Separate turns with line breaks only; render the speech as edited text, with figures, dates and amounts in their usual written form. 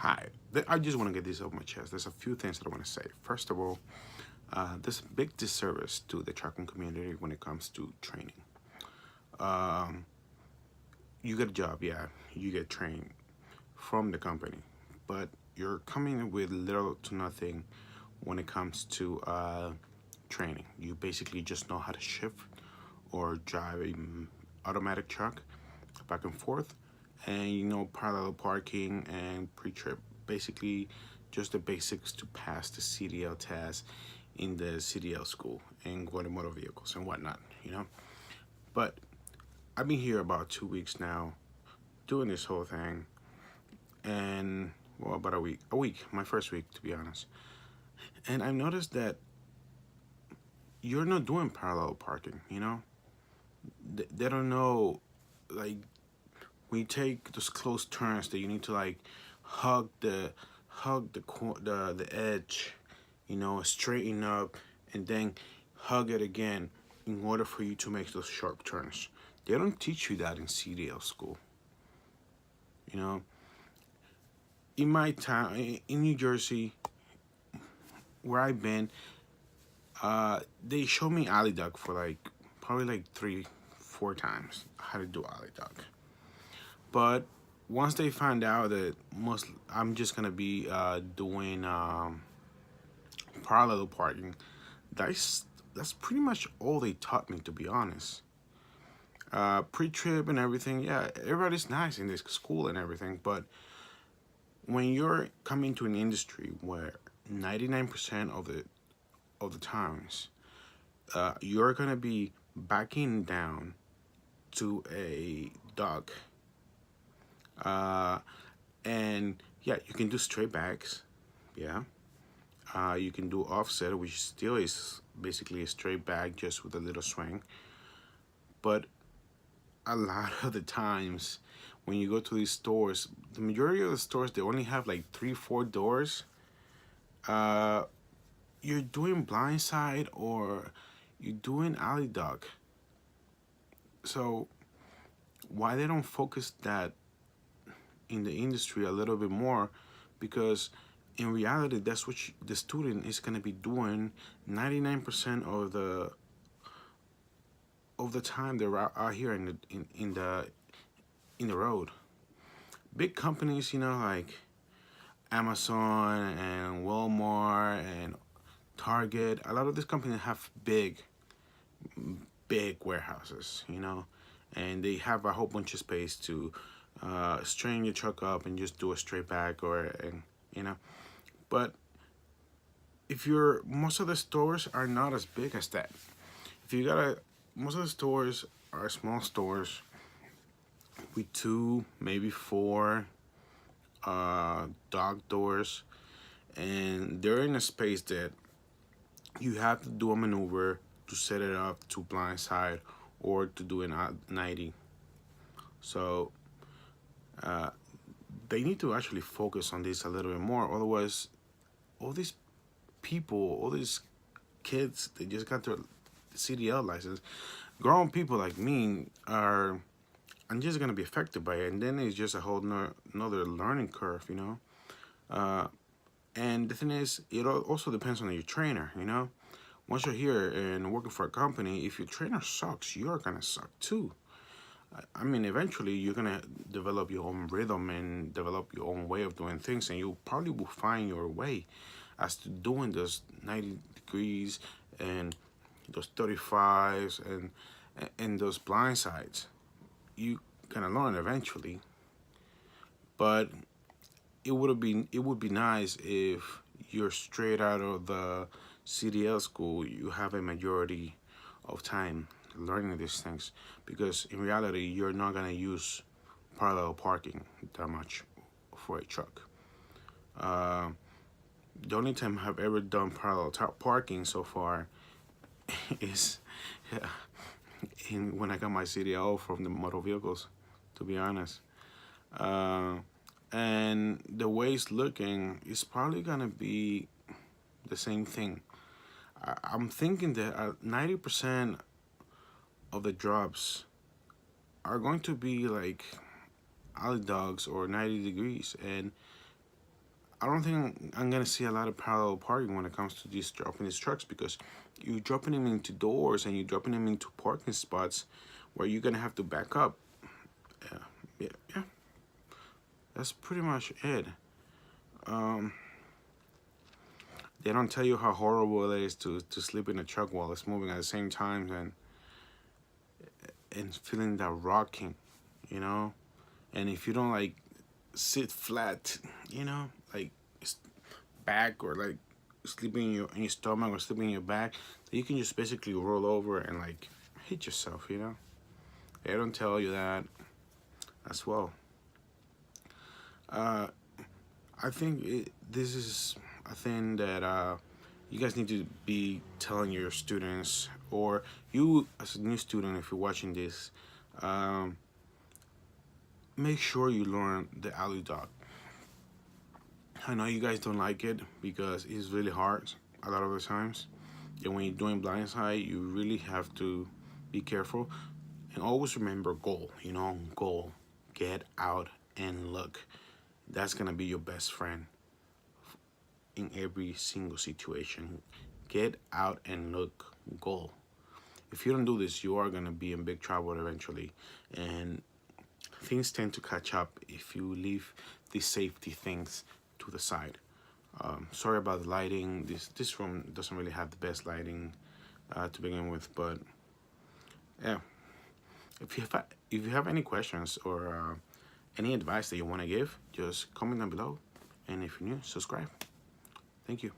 Hi. I just want to get this off my chest. There's a few things that I want to say. First of all, there's a big disservice to the trucking community when it comes to training. Um, you get a job, yeah, you get trained from the company, but you're coming with little to nothing when it comes to training. You basically just know how to shift or drive a automatic truck back and forth, and you know parallel parking and pre-trip. Basically, just the basics to pass the CDL test in the CDL school and go to motor vehicles and whatnot. But I've been here about 2 weeks now, doing this whole thing, and well, about a week, my first week to be honest. And I noticed that you're not doing parallel parking. They don't know, like, when you take those close turns that you need to like hug the edge, straighten up, and then hug it again in order for you to make those sharp turns. They don't teach you that in CDL school. You know, in my town in New Jersey, where I've been, they showed me alley duck for like probably like 3, 4 times how to do alley duck. But once they find out that I'm just gonna be doing parallel parking, that's pretty much all they taught me, to be honest. Pre-trip and everything, yeah, everybody's nice in this school and everything, but when you're coming to an industry where 99% of the times you're gonna be backing down to a dock, uh, and yeah, you can do straight backs, yeah. You can do offset, which still is basically a straight back just with a little swing. But a lot of the times when you go to these stores, the majority of the stores, they only have like 3, 4 doors. Uh, you're doing blindside or you're doing alley dog. So why they don't focus that in the industry a little bit more? Because in reality, that's what the student is going to be doing 99% of the time they're out here in the road. Big companies, like Amazon and Walmart and Target, a lot of these companies have big warehouses, and they have a whole bunch of space to straighten your truck up and just do a straight back you know. But if you're most of the stores are not as big as that. If you gotta Most of the stores are small stores with 2, maybe 4 dog doors, and they're in a space that you have to do a maneuver to set it up to blindside or to do an 90. So they need to actually focus on this a little bit more. Otherwise, all these people, all these kids, they just got their CDL license. Grown people like me I'm just gonna be affected by it, and then it's just a whole another learning curve. Uh, and the thing is, it also depends on your trainer. Once you're here and working for a company, if your trainer sucks, you're gonna suck too. I mean, eventually you're gonna develop your own rhythm and develop your own way of doing things, and you probably will find your way as to doing those 90 degrees and those 35s and those blind sides. You gonna learn eventually, but it would be nice if you're straight out of the CDL school. You have a majority of time learning these things, because in reality you're not gonna use parallel parking that much for a truck. Uh, the only time I've ever done parallel parking so far is when I got my CDL from the motor vehicles, to be honest. Uh, and the way it's looking is probably gonna be the same thing. I'm thinking that 90% of the drops are going to be like alley dogs or 90 degrees, and I don't think I'm gonna see a lot of parallel parking when it comes to these dropping these trucks, because you're dropping them into doors and you're dropping them into parking spots where you're gonna have to back up. Yeah, yeah, yeah. That's pretty much it. Um, they don't tell you how horrible it is to sleep in a truck while it's moving at the same time, and feeling that rocking, you know. And if you don't like sit flat, you know, like back, or like sleeping in your stomach or sleeping in your back, then you can just basically roll over and like hit yourself, you know. They don't tell you that as well. Uh, I think this is a thing that you guys need to be telling your students, or you as a new student, if you're watching this, um, make sure you learn the alley dog. I know you guys don't like it because it's really hard a lot of the times. And when you're doing blindside, you really have to be careful. And always remember goal, you know, goal. Get out and look. That's gonna be your best friend in every single situation. Get out and look, goal. If you don't do this, you are gonna be in big trouble eventually. And things tend to catch up if you leave these safety things to the side. Sorry about the lighting. This room doesn't really have the best lighting to begin with, but yeah. If you have any questions or any advice that you want to give, just comment down below. And if you're new, subscribe. Thank you.